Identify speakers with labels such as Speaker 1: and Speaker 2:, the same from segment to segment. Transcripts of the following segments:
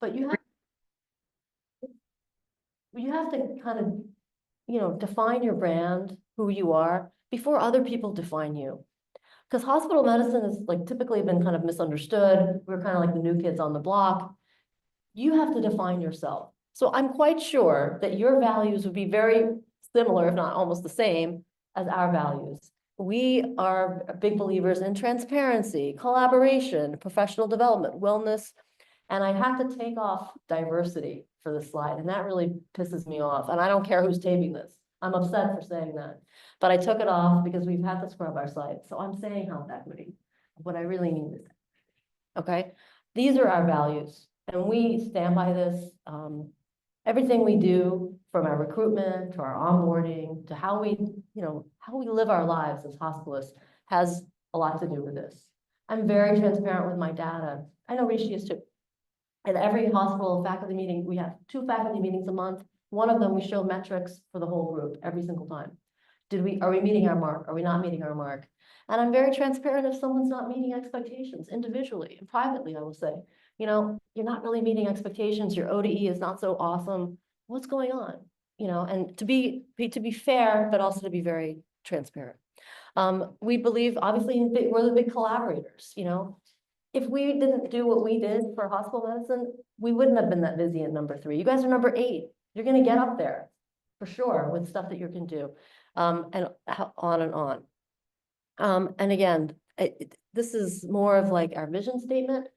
Speaker 1: but you have to kind of, define your brand, who you are, before other people define you. Because hospital medicine is like typically been kind of misunderstood. We're kind of like the new kids on the block. You have to define yourself. So I'm quite sure that your values would be very similar, if not almost the same, as our values. We are big believers in transparency, collaboration, professional development, wellness, and I have to take off diversity for this slide, and that really pisses me off. And I don't care who's taping this. I'm upset for saying that. But I took it off because we've had to scrub our site. So I'm saying health equity. What I really mean is, okay, these are our values, and we stand by this. Everything we do, from our recruitment to our onboarding to how we live our lives as hospitalists, has a lot to do with this. I'm very transparent with my data. I know Rishi is too. At every hospital faculty meeting, we have 2 faculty meetings a month. One of them, we show metrics for the whole group every single time. Are we meeting our mark? Are we not meeting our mark? And I'm very transparent if someone's not meeting expectations individually and privately. I will say, you're not really meeting expectations. Your ODE is not so awesome. What's going on? And to be fair, but also to be very transparent. We believe, obviously, we're the big collaborators. If we didn't do what we did for hospital medicine, we wouldn't have been that busy at number 3. You guys are number 8. You're going to get up there for sure with stuff that you can do, and on and on. And again, this is more of like our vision statement.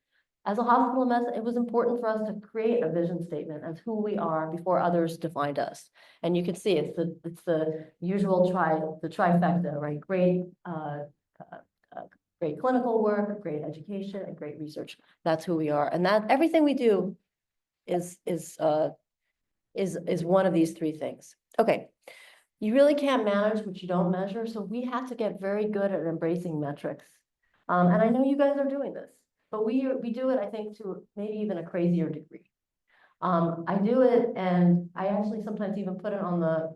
Speaker 1: As a hospital medicine, it was important for us to create a vision statement as who we are before others defined us. And you can see it's the usual trifecta, right? Great clinical work, great education, and great research. That's who we are, and that everything we do is one of these 3 things. Okay, you really can't manage what you don't measure, so we have to get very good at embracing metrics. And I know you guys are doing this, but we do it, I think, to maybe even a crazier degree. I do it, and I actually sometimes even put it on the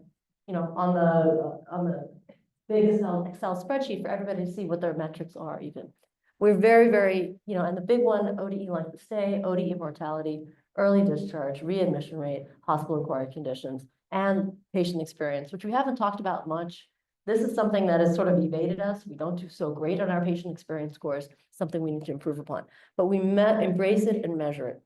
Speaker 1: big Excel spreadsheet for everybody to see what their metrics are even. We're very, very, and the big one, ODE length of stay, ODE mortality, early discharge, readmission rate, hospital-acquired conditions, and patient experience, which we haven't talked about much. This is something that has sort of evaded us. We don't do so great on our patient experience scores, something we need to improve upon. But we embrace it and measure it.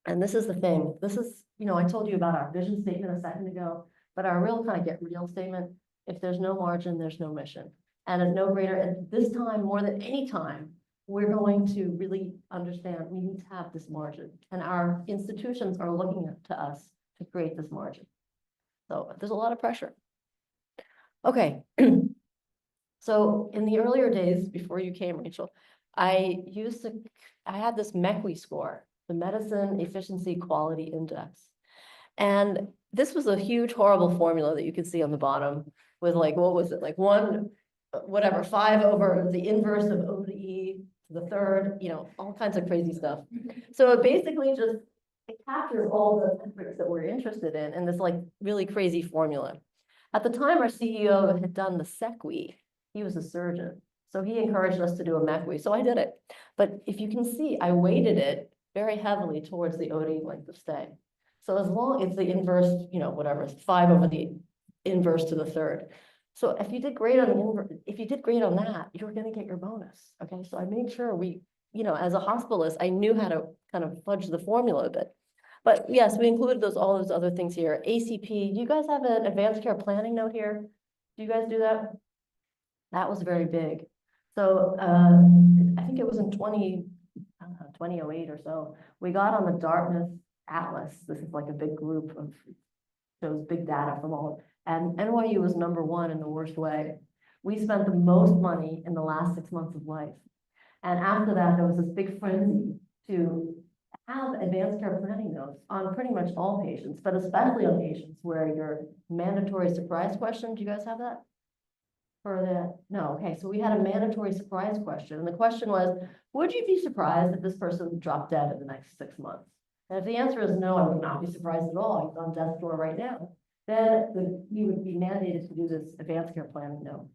Speaker 1: And this is the thing. This is, I told you about our vision statement a second ago, but our real kind of get real statement: if there's no margin, there's no mission. And at no greater, at this time, more than any time, we're going to really understand we need to have this margin. And our institutions are looking to us to create this margin. So there's a lot of pressure. Okay. So in the earlier days, before you came, Rachel, I had this MECWI score, the Medicine Efficiency Quality Index. And this was a huge, horrible formula that you could see on the bottom with, like, what was it? Like 5 over the inverse of ODE to the third, all kinds of crazy stuff. So it basically it captures all the metrics that we're interested in this like really crazy formula. At the time, our CEO had done the SECWI. He was a surgeon, so he encouraged us to do a MECWI. So I did it. But if you can see, I weighted it very heavily towards the ODE length of stay. So as long as the inverse, whatever, 5 over the inverse to the third. So if you did great on that, you were going to get your bonus. Okay, so I made sure we, as a hospitalist, I knew how to kind of fudge the formula a bit. But yes, we included all those other things here. ACP, do you guys have an advanced care planning note here? Do you guys do that? That was very big. So I think it was in 2008 or so, we got on the Dartmouth Atlas. This is like a big group of, shows big data from all, and NYU was #1 in the worst way. We spent the most money in the last 6 months of life. And after that, there was this big frenzy to have advanced care planning notes on pretty much all patients, but especially on patients where your mandatory surprise question, do you guys have that? No, okay, so we had a mandatory surprise question, and the question was, would you be surprised if this person dropped dead in the next 6 months? And if the answer is no, I would not be surprised at all, he's on death's door right now, then you would be mandated to do this advanced care planning note.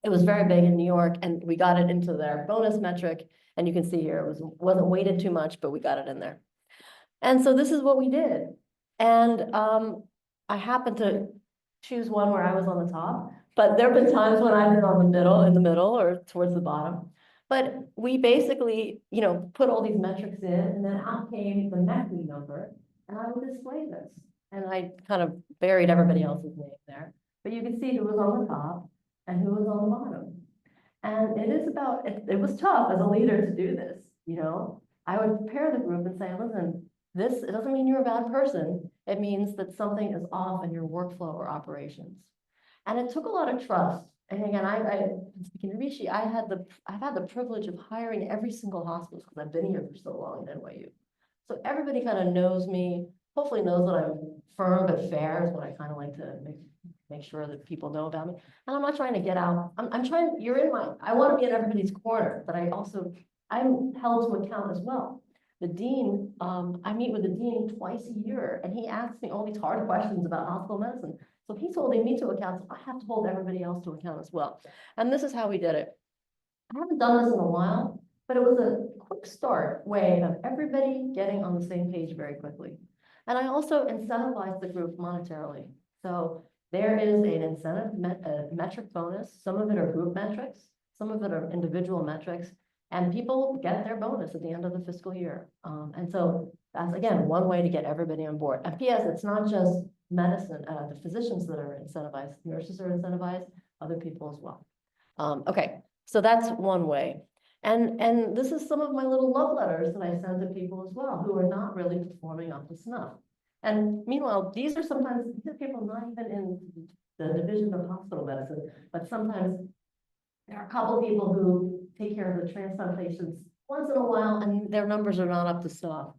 Speaker 1: It was very big in New York, and we got it into their bonus metric, and you can see here, it wasn't weighted too much, but we got it in there. And so this is what we did. And I happened to choose one where I was on the top, but there have been times when I've been on the middle, in the middle or towards the bottom. But we basically, put all these metrics in, and then out came the MECI number, and I would display this. And I kind of buried everybody else's name there. But you can see who was on the top and who was on the bottom. And it is about, it was tough as a leader to do this, I would prepare the group and say, listen, it doesn't mean you're a bad person. It means that something is off in your workflow or operations. And it took a lot of trust. And again, speaking to Rishi, I've had the privilege of hiring every single hospital because I've been here for so long at NYU. So everybody kind of knows me, hopefully knows that I'm firm but fair is what I kind of like to make sure that people know about me. And I'm not trying to get out. I'm trying, I want to be in everybody's corner, but I'm held to account as well. The dean, I meet with the dean twice a year, and he asks me all these hard questions about hospital medicine. So he's holding me to account, so I have to hold everybody else to account as well. And this is how we did it. I haven't done this in a while, but it was a quick start way of everybody getting on the same page very quickly. And I also incentivized the group monetarily. So there is an incentive metric bonus. Some of it are group metrics, some of it are individual metrics, and people get their bonus at the end of the fiscal year. And so that's, again, one way to get everybody on board. And P.S., it's not just medicine, the physicians that are incentivized, nurses are incentivized, other people as well. Okay, so that's one way. And this is some of my little love letters that I send to people as well who are not really performing up to snuff. And meanwhile, these are people not even in the division of hospital medicine, but sometimes there are a couple of people who take care of the transplant patients once in a while, and their numbers are not up to snuff.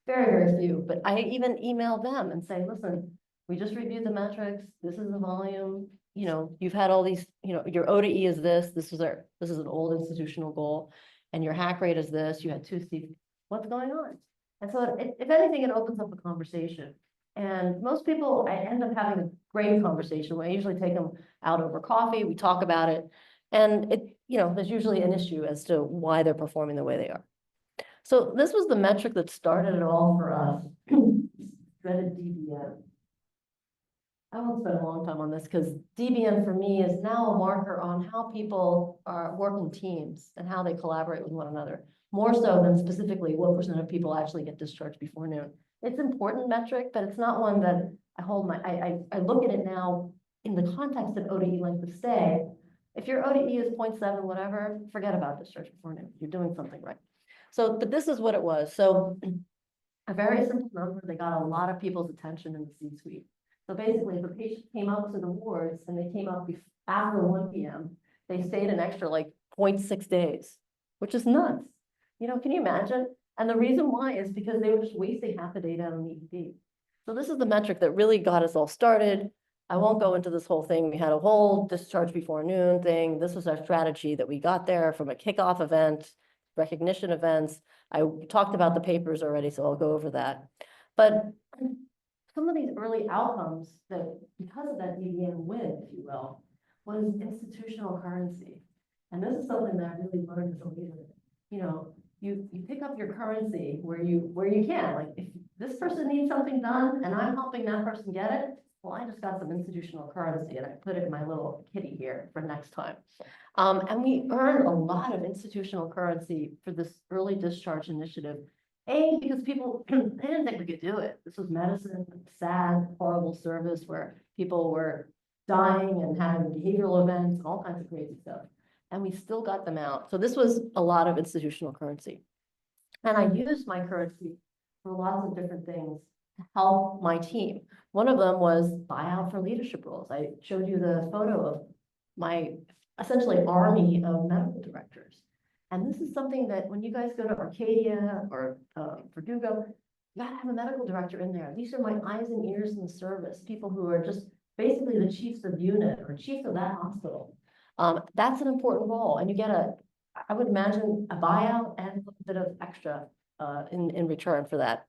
Speaker 1: Very, very few. But I even email them and say, listen, we just reviewed the metrics. This is the volume. You've had all these, your ODE is this. This is an old institutional goal, and your hack rate is this. You had 2 Cs. What's going on? And so, if anything, it opens up a conversation. And most people, I end up having a great conversation. I usually take them out over coffee. We talk about it. And there's usually an issue as to why they're performing the way they are. So this was the metric that started it all for us. Dreaded DBM. I won't spend a long time on this because DBM for me is now a marker on how people work in teams and how they collaborate with one another, more so than specifically what % of people actually get discharged before noon. It's an important metric, but it's not one that I look at it now in the context of ODE length of stay. If your ODE is 0.7, whatever, forget about discharge before noon. You're doing something right. So, but this is what it was. So a very simple number, they got a lot of people's attention in the C-suite. So basically, if a patient came up to the wards and they came up after 1 p.m., they stayed an extra like 0.6 days, which is nuts. Can you imagine? And the reason why is because they were just wasting half a day down on ED. So this is the metric that really got us all started. I won't go into this whole thing. We had a whole discharge before noon thing. This was our strategy that we got there from a kickoff event, recognition events. I talked about the papers already, so I'll go over that. But some of these early outcomes that, because of that DBM win, if you will, was institutional currency. And this is something that I really learned as a leader. You pick up your currency where you can. Like, if this person needs something done and I'm helping that person get it, well, I just got some institutional currency and I put it in my little kitty here for next time. And we earned a lot of institutional currency for this early discharge initiative. Because people, they didn't think we could do it. This was medicine, sad, horrible service where people were dying and having behavioral events and all kinds of crazy stuff. And we still got them out. So this was a lot of institutional currency. And I used my currency for lots of different things to help my team. One of them was buyout for leadership roles. I showed you the photo of my essentially army of medical directors. And this is something that when you guys go to Arcadia or Verdugo, you gotta have a medical director in there. These are my eyes and ears in the service, people who are just basically the chiefs of unit or chiefs of that hospital. That's an important role. And you get I would imagine a buyout and a bit of extra in return for that.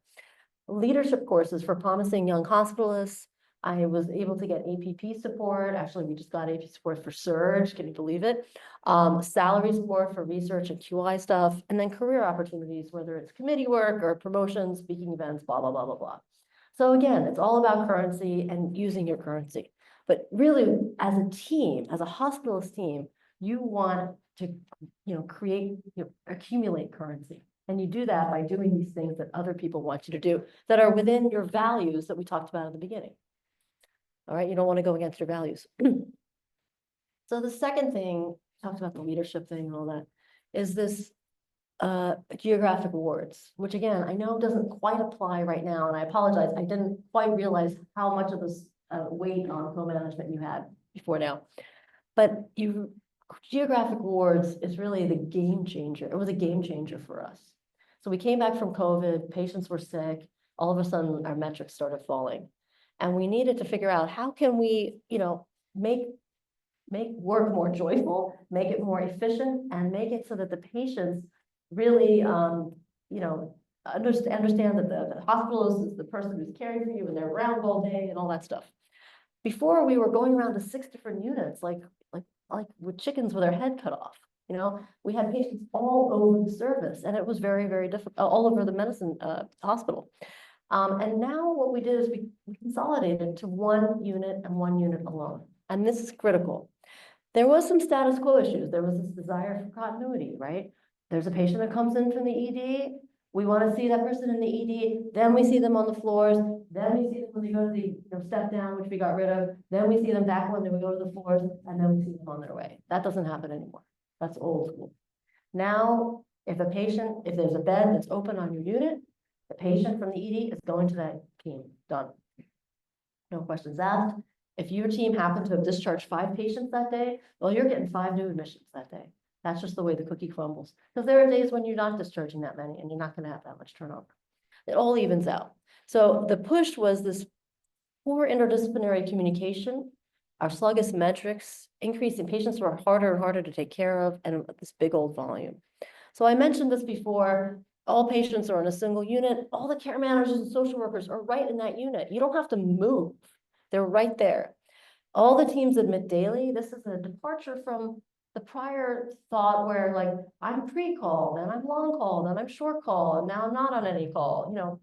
Speaker 1: Leadership courses for promising young hospitalists. I was able to get APP support. Actually, we just got APP support for Surge. Can you believe it? Salary support for research and QI stuff, and then career opportunities, whether it's committee work or promotions, speaking events, blah, blah, blah, blah, blah. So again, it's all about currency and using your currency. But really, as a team, as a hospitalist team, you want to, create, accumulate currency. And you do that by doing these things that other people want you to do that are within your values that we talked about at the beginning. All right, you don't want to go against your values. So the second thing, talked about the leadership thing and all that, is this geographic awards, which again, I know doesn't quite apply right now, and I apologize, I didn't quite realize how much of this weight on co-management you had before now. But geographic awards is really the game changer. It was a game changer for us. So we came back from COVID, patients were sick, all of a sudden our metrics started falling. And we needed to figure out how can we, make work more joyful, make it more efficient, and make it so that the patients really, understand that the hospitalist is the person who's caring for you and they're around all day and all that stuff. Before, we were going around to 6 different units, like with chickens with their head cut off. We had patients all over the service, and it was very, very difficult, all over the medicine hospital. And now what we did is we consolidated to 1 unit and 1 unit alone. And this is critical. There was some status quo issues. There was this desire for continuity, right? There's a patient that comes in from the ED. We want to see that person in the ED. Then we see them on the floors. Then we see them when they go to the step down, which we got rid of. Then we see them back when they go to the floors, and then we see them on their way. That doesn't happen anymore. That's old school. Now, if there's a bed that's open on your unit, the patient from the ED is going to that team. Done. No questions asked. If your team happened to have discharged 5 patients that day, well, you're getting 5 new admissions that day. That's just the way the cookie crumbles. Because there are days when you're not discharging that many and you're not going to have that much turnover. It all evens out. So the push was this poor interdisciplinary communication, our sluggish metrics, increasing patients who are harder and harder to take care of, and this big old volume. So I mentioned this before. All patients are in a single unit. All the care managers and social workers are right in that unit. You don't have to move. They're right there. All the teams admit daily. This is a departure from the prior thought where, like, I'm pre-call, then I'm long call, then I'm short call, and now I'm not on any call. No.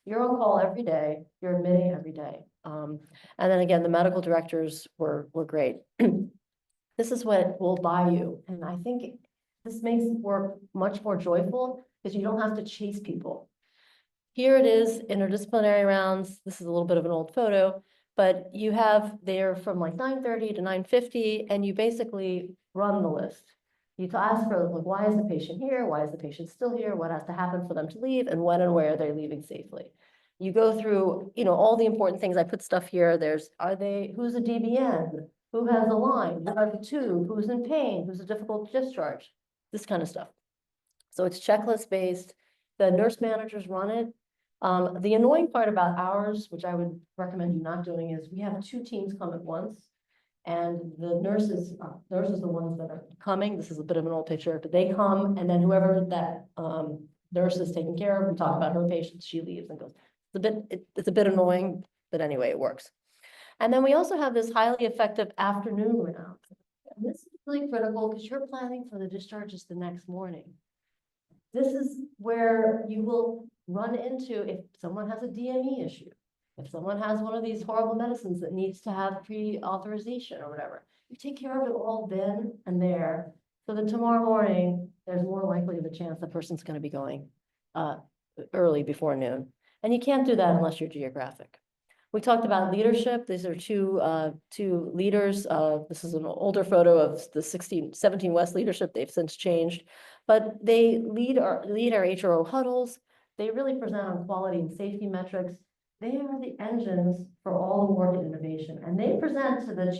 Speaker 1: You're on call every day. You're admitting every day. And then again, the medical directors were great. This is what will buy you. And I think this makes work much more joyful because you don't have to chase people. Here it is, interdisciplinary rounds. This is a little bit of an old photo, but you have there from like 9:30 to 9:50, and you basically run the list. You ask for, like, why is the patient here? Why is the patient still here? What has to happen for them to leave, and when and where they're leaving safely. You go through, all the important things. I put stuff here. Who's a DBN? Who has a line? Who has a tube? Who's in pain? Who's a difficult discharge? This kind of stuff. So it's checklist based. The nurse managers run it. The annoying part about ours, which I would recommend you not doing, is we have 2 teams come at once. And the nurses are the ones that are coming. This is a bit of an old picture, but they come, and then whoever that nurse is taking care of, we talk about her patients, she leaves and goes. It's a bit annoying, but anyway, it works. And then we also have this highly effective afternoon round. And this is really critical because you're planning for the discharges the next morning. This is where you will run into if someone has a DME issue, if someone has one of these horrible medicines that needs to have pre-authorization or whatever. You take care of it all then and there, so that tomorrow morning, there's more likely of a chance the person's going to be going early before noon. And you can't do that unless you're geographic. We talked about leadership. These are two leaders. This is an older photo of the 17 West leadership. They've since changed, but they lead our HRO huddles. They really present on quality and safety metrics. They are the engines for all the work and innovation, and they present to the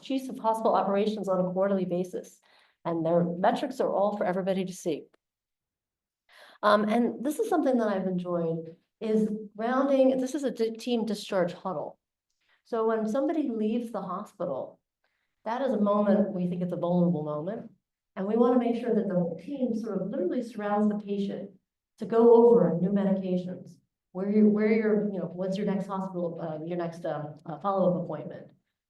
Speaker 1: chiefs of hospital operations on a quarterly basis, and their metrics are all for everybody to see. And this is something that I've enjoyed. Is rounding, this is a team discharge huddle. So when somebody leaves the hospital, that is a moment, we think it's a vulnerable moment. And we want to make sure that the whole team sort of literally surrounds the patient to go over new medications, what's your next hospital, your next follow-up appointment?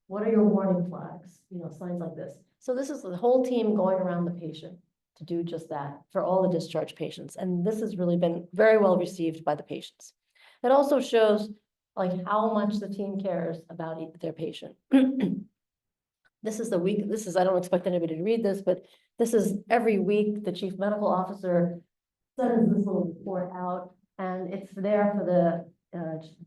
Speaker 1: What are your warning flags? Signs like this. So this is the whole team going around the patient to do just that for all the discharge patients. And this has really been very well received by the patients. It also shows like how much the team cares about their patient. This is I don't expect anybody to read this, but this is every week the chief medical officer sends this little report out, and it's there for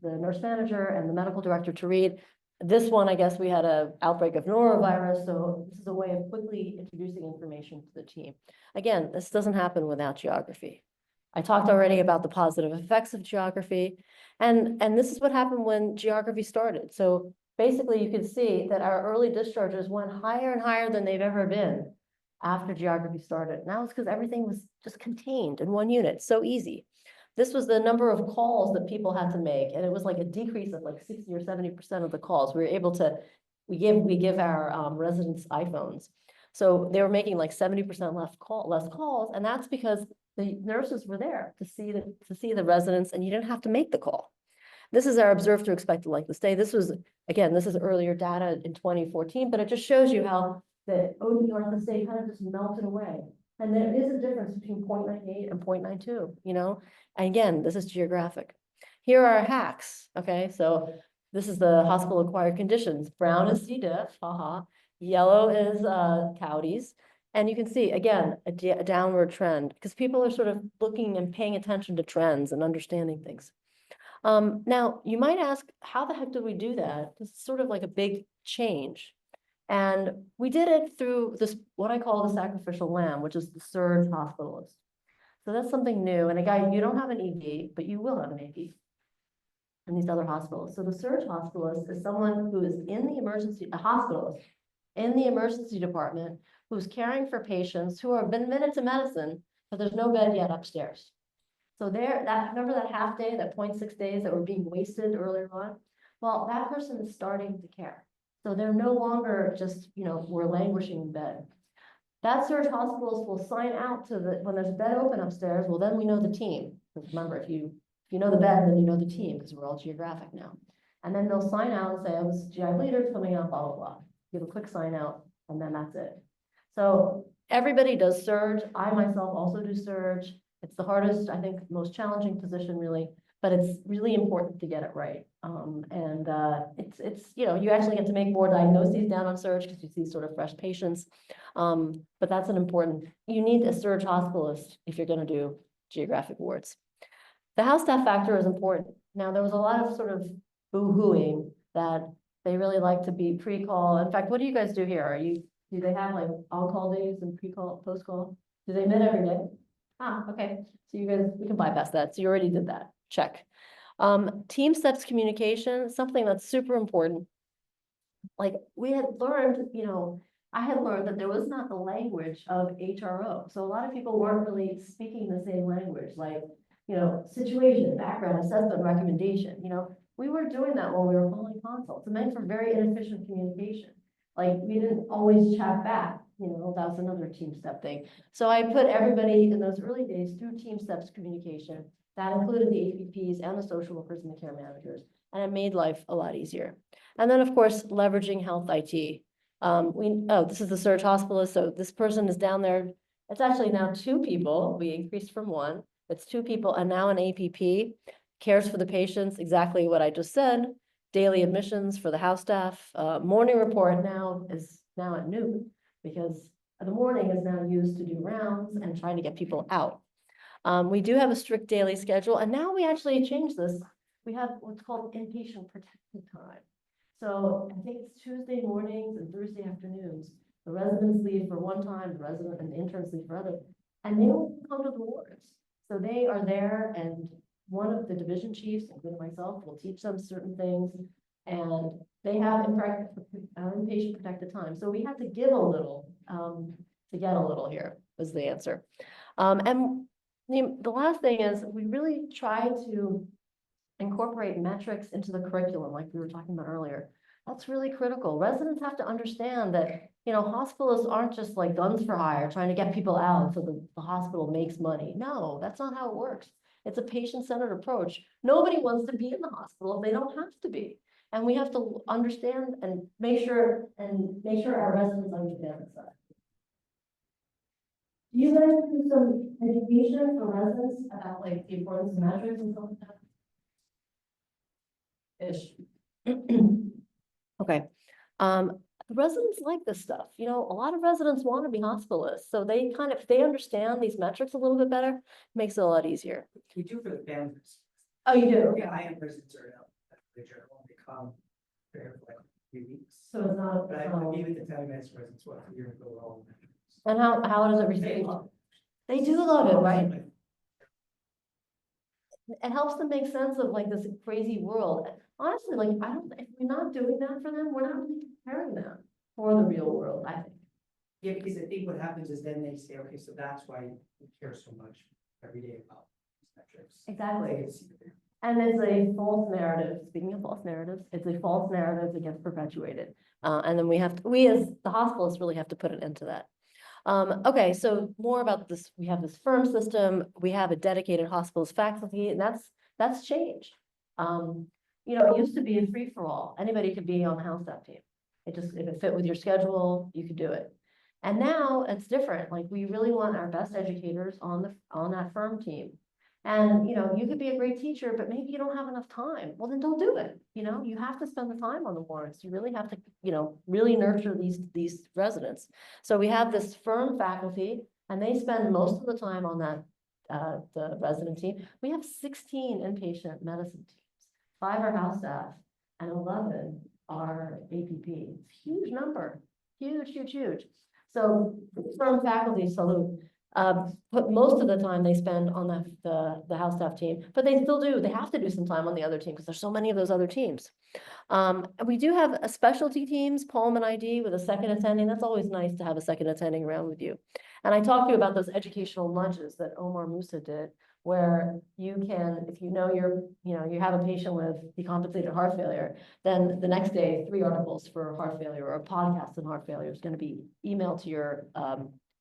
Speaker 1: the nurse manager and the medical director to read. This one, I guess we had an outbreak of norovirus, so this is a way of quickly introducing information to the team. Again, this doesn't happen without geography. I talked already about the positive effects of geography, and this is what happened when geography started. So basically, you can see that our early discharges went higher and higher than they've ever been after geography started. Now it's because everything was just contained in one unit, so easy. This was the number of calls that people had to make, and it was like a decrease of like 60 or 70% of the calls. We were able to, we give our residents iPhones. So they were making like 70% less calls, and that's because the nurses were there to see the residents, and you didn't have to make the call. This is our observed to expected length of stay. This was, again, this is earlier data in 2014, but it just shows you how the OD length of stay kind of just melted away. And there is a difference between 0.98 and 0.92, And again, this is geographic. Here are hacks, okay? So this is the hospital-acquired conditions. Brown is C. diff, haha. Yellow is Cowdy's. And you can see, again, a downward trend, because people are sort of looking and paying attention to trends and understanding things. Now, you might ask, how the heck do we do that? This is sort of like a big change. And we did it through this, what I call the sacrificial lamb, which is the surge hospitalist. So that's something new. And again, you don't have an ED, but you will have an AD in these other hospitals. So the surge hospitalist is someone who is in the emergency, a hospitalist in the emergency department, who's caring for patients who have been admitted to medicine, but there's no bed yet upstairs. So remember that half day, that 0.6 days that were being wasted earlier on? Well, that person is starting to care. So they're no longer just, we're languishing in bed. That surge hospitals will sign out when there's a bed open upstairs, well, then we know the team. Because remember, if you know the bed, then you know the team, because we're all geographic now. And then they'll sign out and say, oh, this is GI bleeders coming out, blah, blah, blah. Give a quick sign out, and then that's it. So everybody does surge. I myself also do surge. It's the hardest, I think, most challenging position, really, but it's really important to get it right. It's you actually get to make more diagnoses down on surge because you see sort of fresh patients. But that's an important, you need a surge hospitalist if you're going to do geographic wards. The house staff factor is important. Now, there was a lot of sort of boo-hooing that they really like to be pre-call. In fact, what do you guys do here? Do they have like on-call days and pre-call, post-call? Do they admit every day? Okay. So you guys, we can bypass that. So you already did that. Check. Team steps communication, something that's super important. Like we had learned, I had learned that there was not the language of HRO. So a lot of people weren't really speaking the same language, like, situation, background, assessment, recommendation. We were doing that when we were calling consults. It meant for very inefficient communication. Like we didn't always chat back. That was another team step thing. So I put everybody in those early days through team steps communication. That included the HPPs and the social workers and the care managers, and it made life a lot easier. And then, of course, leveraging health IT. This is the surge hospitalist. So this person is down there. It's actually now 2 people. We increased from 1. It's 2 people, and now an APP cares for the patients. Exactly what I just said. Daily admissions for the house staff. Morning report now is at noon, because the morning is now used to do rounds and trying to get people out. We do have a strict daily schedule, and now we actually changed this. We have what's called inpatient protected time. So I think it's Tuesday mornings and Thursday afternoons. The residents leave for one time, the resident and the interns leave for other, and they don't come to the wards. So they are there, and one of the division chiefs, including myself, will teach them certain things, and they have inpatient protected time. So we had to give a little to get a little here, was the answer. And the last thing is we really try to incorporate metrics into the curriculum, like we were talking about earlier. That's really critical. Residents have to understand that, hospitalists aren't just like guns for hire, trying to get people out so the hospital makes money. No, that's not how it works. It's a patient-centered approach. Nobody wants to be in the hospital if they don't have to be. And we have to understand and make sure our residents understand this. Do you guys do some education for residents about like the importance of metrics and stuff like that? Ish. Okay. The residents like this stuff. You know, a lot of residents want to be hospitalists, so they kind of, if they understand these metrics a little bit better, it makes it a lot easier.
Speaker 2: We do for the families.
Speaker 1: Oh, you do?
Speaker 2: Yeah, I am residents are out. They come there for like a few weeks.
Speaker 1: So it's not.
Speaker 2: But I gave it to 10 minutes residents what a year ago. All
Speaker 1: And how does it received? They do love it, right? It helps them make sense of like this crazy world. Honestly, like if we're not doing that for them, we're not really preparing them for the real world, I think.
Speaker 2: Yeah, because I think what happens is then they say, okay, so that's why we care so much every day about these metrics.
Speaker 1: Exactly. And it's a false narrative. Speaking of false narratives, it's a false narrative that gets perpetuated. And then we as the hospitalists really have to put an end to that. Okay, so more about this. We have this firm system. We have a dedicated hospitals faculty, and that's changed. You know, it used to be a free-for-all. Anybody could be on the house staff team. If it fit with your schedule, you could do it. And now it's different. Like we really want our best educators on that firm team. And, you know, you could be a great teacher, but maybe you don't have enough time. Well, then don't do it. You know, you have to spend the time on the warrants. You really have to, you know, really nurture these residents. So we have this firm faculty, and they spend most of the time on that, the resident team. We have 16 inpatient medicine teams, 5 are house staff, and 11 are APP. It's a huge number, huge, huge, huge. So firm faculty salute. But most of the time they spend on the house staff team, but they have to do some time on the other team because there's so many of those other teams. We do have a specialty teams, Palm and ID with a second attending. That's always nice to have a second attending around with you. And I talked to you about those educational lunches that Omar Musa did, where you can, if you know you have a patient with decompensated heart failure, then the next day, 3 articles for heart failure or a podcast on heart failure is going to be emailed to your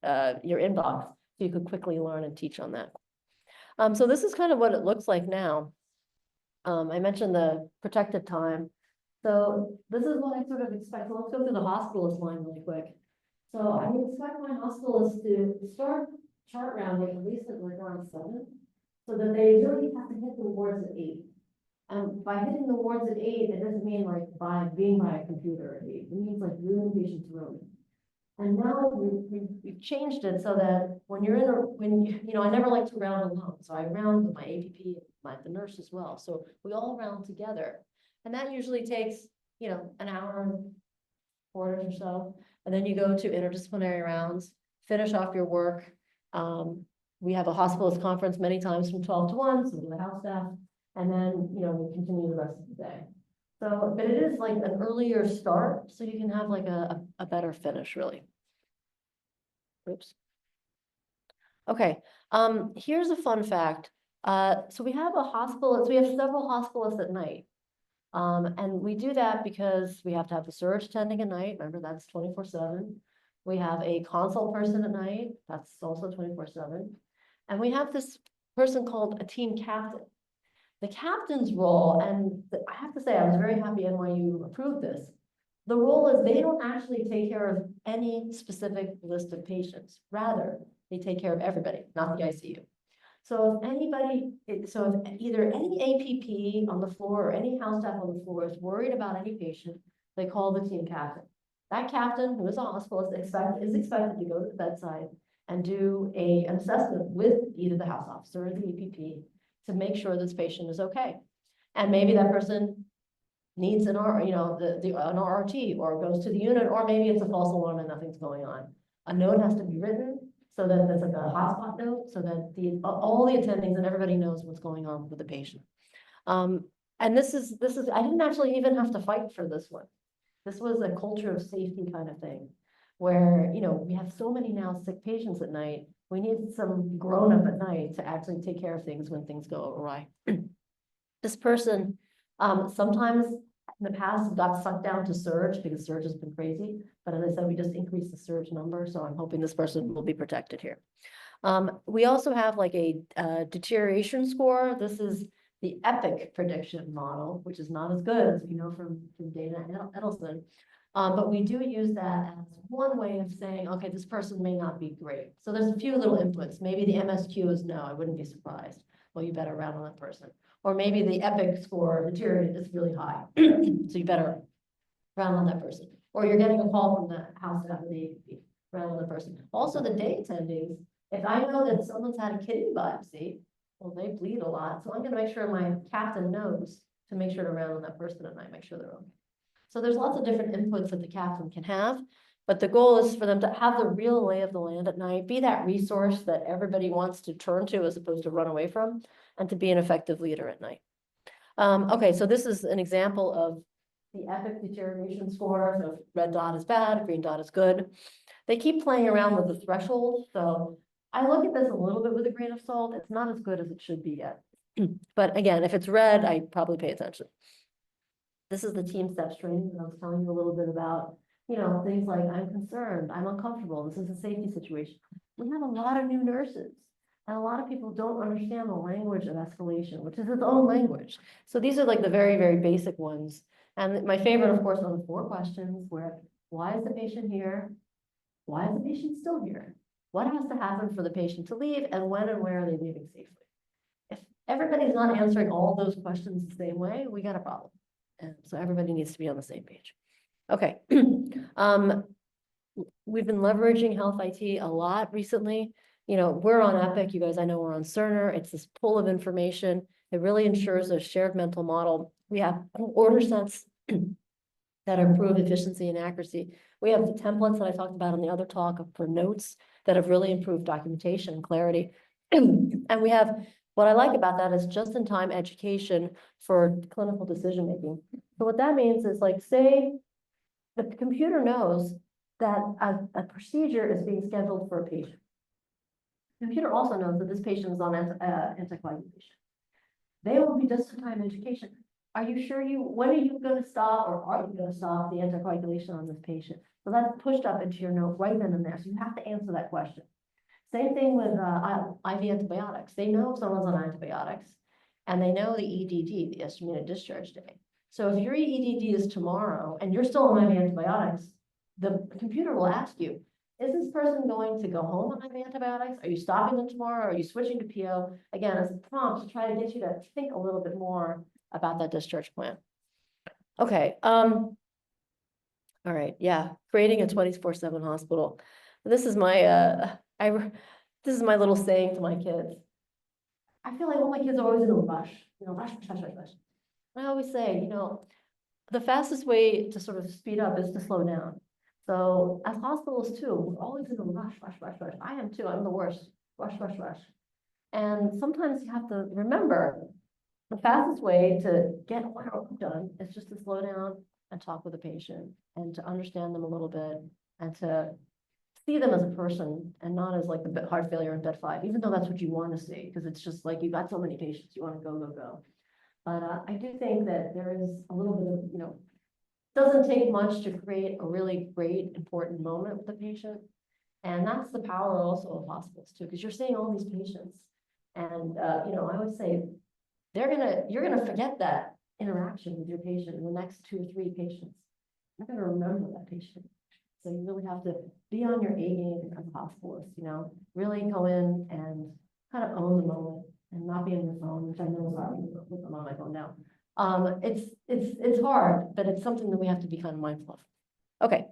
Speaker 1: inbox. So you could quickly learn and teach on that. So this is kind of what it looks like now. I mentioned the protected time. So this is what I sort of expect. So let's go through the hospitalist line really quick. So I would expect my hospitalists to start chart rounding at least at like around 7, so that they really have to hit the wards at 8. And by hitting the wards at 8, it doesn't mean like being by a computer at 8. It means like you're in the patient's room. And now we've changed it so that when you're I never like to round alone. So I round with my APP, the nurse as well. So we all round together. And that usually takes, an hour and quarters or so. And then you go to interdisciplinary rounds, finish off your work. We have a hospitalist conference many times from 12 to 1, so the house staff. And then, we continue the rest of the day. So, but it is like an earlier start, so you can have like a better finish, really. Oops. Okay, here's a fun fact. So we have we have several hospitalists at night. And we do that because we have to have the surge attending at night. Remember, that's 24/7. We have a consult person at night. That's also 24/7. And we have this person called a team captain. The captain's role, and I have to say, I was very happy NYU approved this. The role is they don't actually take care of any specific list of patients. Rather, they take care of everybody, not the ICU. So if either any APP on the floor or any house staff on the floor is worried about any patient, they call the team captain. That captain, who is a hospitalist, is expected to go to the bedside and do an assessment with either the house officer or the APP to make sure this patient is okay. And maybe that person needs an an RRT or goes to the unit, or maybe it's a false alarm and nothing's going on. A note has to be written so that there's like a hotspot note so that all the attendings and everybody knows what's going on with the patient. And this is, I didn't actually even have to fight for this one. This was a culture of safety kind of thing where, we have so many now sick patients at night. We need some grown up at night to actually take care of things when things go awry. This person, sometimes in the past got sucked down to surge because surge has been crazy. But as I said, we just increased the surge number. So I'm hoping this person will be protected here. We also have like a deterioration score. This is the EPIC prediction model, which is not as good as we know from Dana Edelson. But we do use that as one way of saying, okay, this person may not be great. So there's a few little inputs. Maybe the MSQ is no, I wouldn't be surprised. Well, you better round on that person. Or maybe the EPIC score deteriorated is really high. So you better round on that person. Or you're getting a call from the house staff of the APP, round on the person. Also the day attendings, if I know that someone's had a kidney biopsy, well, they bleed a lot. So I'm gonna make sure my captain knows to make sure to round on that person at night, make sure they're okay. So there's lots of different inputs that the captain can have, but the goal is for them to have the real lay of the land at night, be that resource that everybody wants to turn to as opposed to run away from, and to be an effective leader at night. Okay, so this is an example of the EPIC deterioration score. So red dot is bad, green dot is good. They keep playing around with the threshold, so I look at this a little bit with a grain of salt. It's not as good as it should be yet. But again, if it's red, I probably pay attention. This is the team steps training that I was telling you a little bit about, you know, things like I'm concerned, I'm uncomfortable, this is a safety situation. We have a lot of new nurses and a lot of people don't understand the language of escalation, which is its own language. So these are like the very, very basic ones. And my favorite, of course, are the 4 questions where, why is the patient here? Why is the patient still here? What has to happen for the patient to leave, and when and where are they leaving safely? If everybody's not answering all those questions the same way, we got a problem. And so everybody needs to be on the same page. Okay. We've been leveraging health IT a lot recently. You know, we're on Epic. You guys, I know we're on Cerner. It's this pool of information. It really ensures a shared mental model. We have order sets that improve efficiency and accuracy. We have the templates that I talked about in the other talk for notes that have really improved documentation and clarity. And we have, what I like about that is just-in-time education for clinical decision-making. So what that means is, like, say the computer knows that a procedure is being scheduled for a patient. The computer also knows that this patient is on anticoagulation. They will be just-in-time education. Are you sure when are you going to stop, or are you going to stop the anticoagulation on this patient? So that's pushed up into your note right then and there. So you have to answer that question. Same thing with IV antibiotics. They know if someone's on antibiotics, and they know the EDD, the estimated discharge day. So if your EDD is tomorrow and you're still on IV antibiotics, the computer will ask you, is this person going to go home on IV antibiotics? Are you stopping them tomorrow? Are you switching to PO? Again, as a prompt to try to get you to think a little bit more about that discharge plan. Okay. All right. Yeah. Creating a 24/7 hospital. This is my, this is my little saying to my kids. I feel like all my kids are always in a rush, you know, rush. I always say, you know, the fastest way to sort of speed up is to slow down. So as hospitals too, we're always in a rush. I am too. I'm the worst. Rush. And sometimes you have to remember the fastest way to get a lot of work done is just to slow down and talk with the patient and to understand them a little bit and to see them as a person and not as like the heart failure in bed 5, even though that's what you want to see, because it's just like you've got so many patients, you want to go. But I do think that there is a little bit of, you know, doesn't take much to create a really great, important moment with the patient. And that's the power also of hospitals too, because you're seeing all these patients. And, you know, I would say you're gonna forget that interaction with your patient in the next 2 or 3 patients. You're gonna remember that patient. So you really have to be on your A game as a hospitalist, you know, really go in and kind of own the moment and not be on your phone, which I know is hard with them on my phone now. It's hard, but it's something that we have to be kind of mindful of. Okay,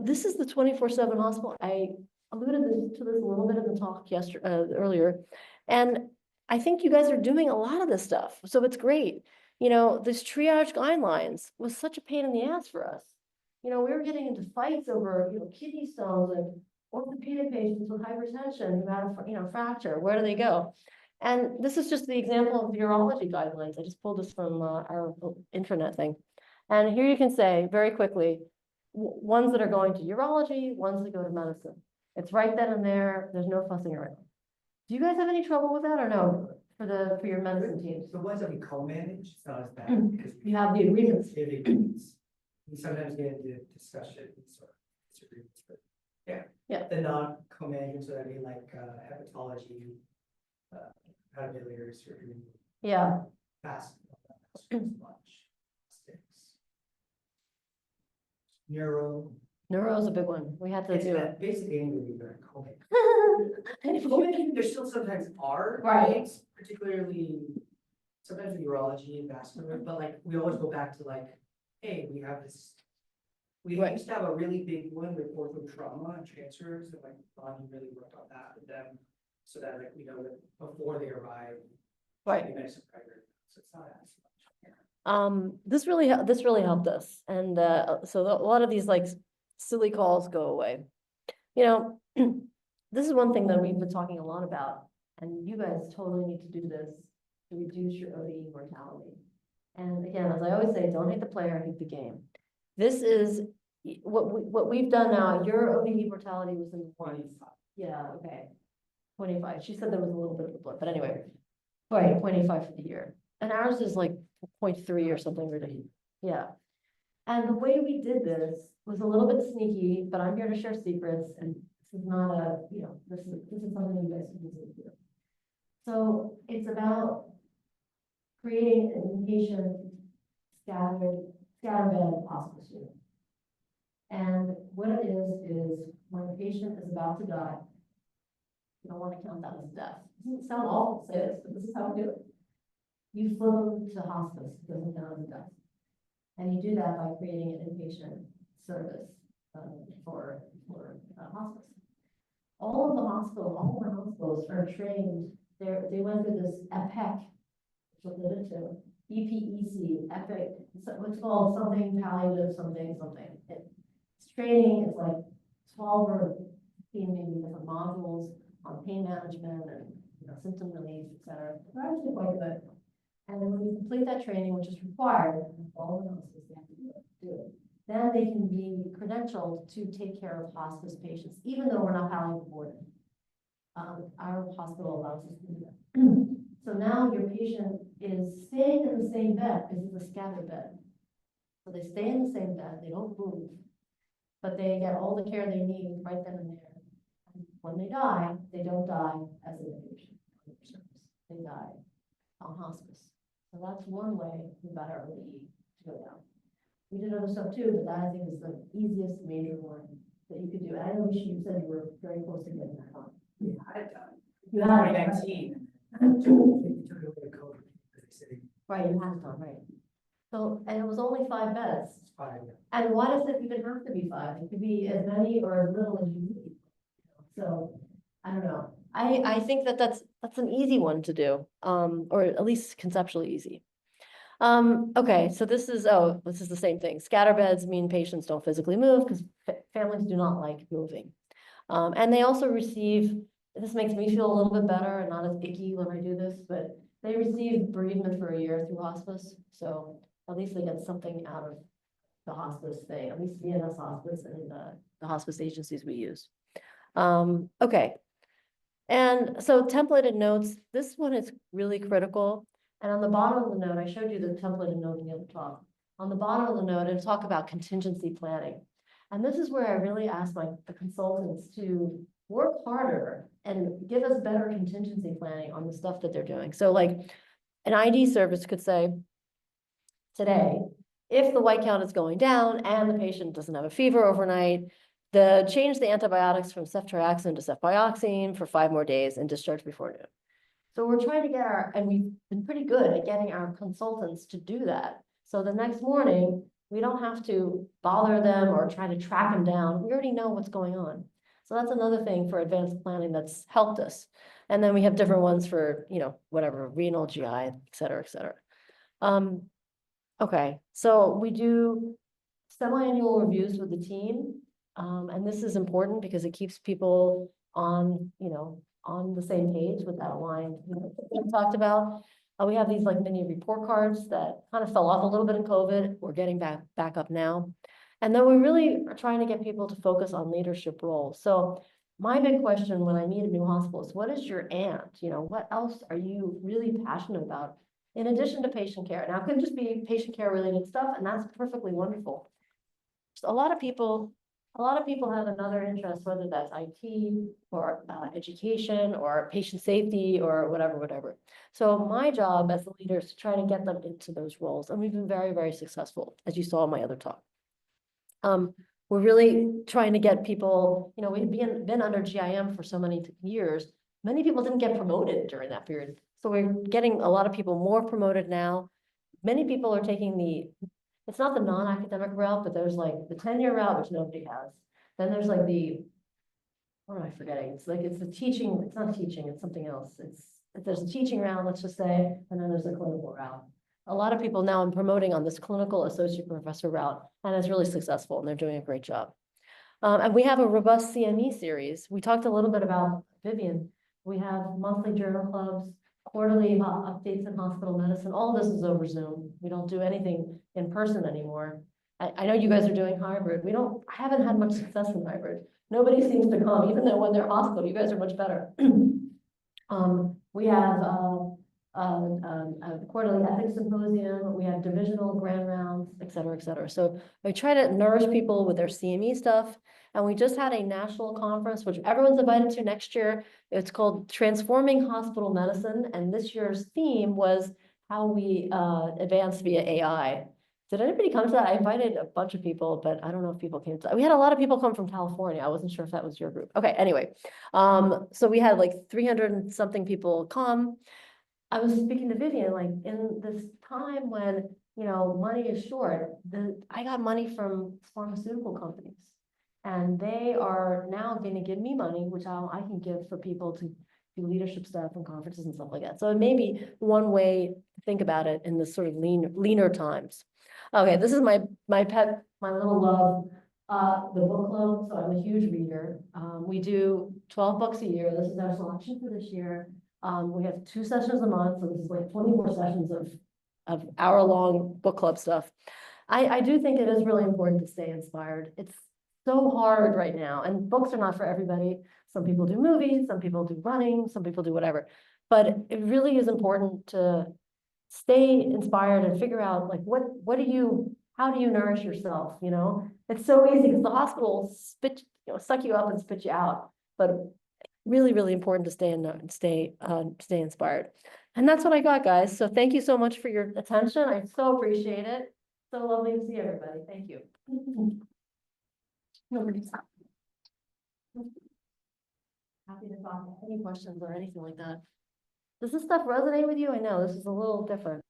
Speaker 1: this is the 24/7 hospital. I alluded to this a little bit in the talk earlier, and I think you guys are doing a lot of this stuff, so it's great. You know, this triage guidelines was such a pain in the ass for us. You know, we were getting into fights over, you know, kidney stones and orthopedic patients with hypertension who had a, you know, fracture. Where do they go? And this is just the example of the urology guidelines. I just pulled this from our intranet thing. And here you can say very quickly, ones that are going to urology, ones that go to medicine. It's right then and there. There's no fussing around. Do you guys have any trouble with that or no? For your medicine teams?
Speaker 2: The ones that we co-manage, it's not as bad because
Speaker 1: You have the agreements.
Speaker 2: we have the agreements. We sometimes get into discussions or disagreements, but The non-co-management, so that'd be like, hepatology, hepatobiliary surgery,
Speaker 1: Yeah,
Speaker 2: vascular, much, sticks. Neuro,
Speaker 1: neuro is a big one. We had to
Speaker 2: it's
Speaker 1: do it.
Speaker 2: basically anything during COVID. COVID, there still sometimes are,
Speaker 1: Right.
Speaker 2: right? Particularly, sometimes with urology and vascular, but like, we always go back to like, hey, we have this. We
Speaker 1: Right.
Speaker 2: used to have a really big one with ortho trauma and transfers, and like, Bonnie really worked on that with them. So that like, we know that before they arrive.
Speaker 1: Right.
Speaker 2: Medicine prior, so it's not as much.
Speaker 1: This really helped us. And, so a lot of these like silly calls go away. You know, this is one thing that we've been talking a lot about, and you guys totally need to do this to reduce your ODE mortality. And again, as I always say, don't hate the player, hate the game. This is what we've done now. Your ODE mortality was in the ones. Yeah, okay. 25. She said there was a little bit of a blip, but anyway, right, 0.85 for the year. And ours is like 0.3 or something ridiculous. Yeah. And the way we did this was a little bit sneaky, but I'm here to share secrets, and this is not a, this is something you guys can easily do. So it's about creating an inpatient scatterbed hospice unit. And what it is when a patient is about to die, you don't want to count that as death. It doesn't sound awful to say this, but this is how we do it. You flip them to hospice, it doesn't count as death. And you do that by creating an inpatient service for hospice. All of our hospitals are trained. They went through this EPEC, which they did too. EPEC, EPIC, what's called something palliative, something. It's training. It's like 12 or 15 maybe different modules on pain management and symptom relief, et cetera. They're actually quite good. And then when you complete that training, which is required, all the hospitals they have to do it. Then they can be credentialed to take care of hospice patients, even though we're not palliative boarded. Our hospital allows us to do that. So now your patient is staying in the same bed. This is a scattered bed. So they stay in the same bed, they don't move, but they get all the care they need right then and there. And when they die, they don't die as an inpatient service. They die on hospice. So that's one way we got our ODE to go down. We did other stuff too, but that I think is the easiest major one that you could do. And I know you said you were very close to getting that on.
Speaker 2: Yeah, I had done.
Speaker 1: You had it,
Speaker 2: 2019. You took it away to COVID. Because they said
Speaker 1: right, you had it on, right. So, and it was only 5 beds.
Speaker 2: it's 5.
Speaker 1: And why does it even have to be 5? It could be as many or as little as you need. So, I don't know. I think that's an easy one to do, or at least conceptually easy. Okay, so this is the same thing. Scatter beds mean patients don't physically move because families do not like moving. And they also receive, this makes me feel a little bit better and not as icky when I do this, but they receive bereavement for a year through hospice. So at least they get something out of the hospice thing, at least VNS hospice and the hospice agencies we use. Okay. And so templated notes, this one is really critical. And on the bottom of the note, I showed you the templated note in the other talk. On the bottom of the note, it'll talk about contingency planning. And this is where I really ask the consultants to work harder and give us better contingency planning on the stuff that they're doing. So like an ID service could say, today, if the white count is going down and the patient doesn't have a fever overnight, change the antibiotics from ceftriaxone to cefprioxime for 5 more days and discharge before noon. So we're trying to get and we've been pretty good at getting our consultants to do that. So the next morning, we don't have to bother them or try to track them down. We already know what's going on. So that's another thing for advanced planning that's helped us. And then we have different ones for, whatever, renal, GI, et cetera, et cetera. Okay, so we do semi-annual reviews with the team. And this is important because it keeps people on the same page with that aligned, we talked about. We have these like mini report cards that kind of fell off a little bit in COVID. We're getting back up now. And then we really are trying to get people to focus on leadership roles. So my big question when I meet a new hospital is, what is your ant? What else are you really passionate about in addition to patient care? Now, it could just be patient care related stuff, and that's perfectly wonderful. A lot of people a lot of people have another interest, whether that's IT or education or patient safety or whatever. So my job as the leader is to try to get them into those roles, and we've been very, very successful, as you saw in my other talk. We're really trying to get people, we've been under GIM for so many years. Many people didn't get promoted during that period. So we're getting a lot of people more promoted now. Many people are taking it's not the non-academic route, but there's like the tenure route, which nobody has. Then there's like what am I forgetting? It's the teaching, it's not teaching, it's something else. There's a teaching route, let's just say, and then there's a clinical route. A lot of people now I'm promoting on this clinical associate professor route, and it's really successful, and they're doing a great job. And we have a robust CME series. We talked a little bit about Vivian. We have monthly journal clubs, quarterly updates in hospital medicine. All of this is over Zoom. We don't do anything in person anymore. I know you guys are doing hybrid. I haven't had much success in hybrid. Nobody seems to come, even though when they're hospital, you guys are much better. We have a quarterly ethics symposium, we have divisional grand rounds, et cetera. So we try to nourish people with their CME stuff. And we just had a national conference, which everyone's invited to next year. It's called Transforming Hospital Medicine. And this year's theme was how we advance via AI. Did anybody come to that? I invited a bunch of people, but I don't know if people came to that. We had a lot of people come from California. I wasn't sure if that was your group. Okay, anyway. So we had like 300 and something people come. I was speaking to Vivian, like in this time when, money is short, I got money from pharmaceutical companies. And they are now going to give me money, which I can give for people to do leadership stuff and conferences and stuff like that. So it may be one way to think about it in this sort of leaner times. Okay, this is my pet, my little love, the book club. So I'm a huge reader. We do 12 books a year. This is our selection for this year. We have 2 sessions a month, so this is like 24 sessions of hour-long book club stuff. I do think it is really important to stay inspired. It's so hard right now, and books are not for everybody. Some people do movies, some people do running, some people do whatever. But it really is important to stay inspired and figure out like how do you nourish yourself? It's so easy because the hospital suck you up and spit you out. But really, really important to stay inspired. And that's what I got, guys. So thank you so much for your attention. I so appreciate it. So lovely to see everybody. Thank you. Happy to talk. Any questions or anything like that? Does this stuff resonate with you? I know this is a little different.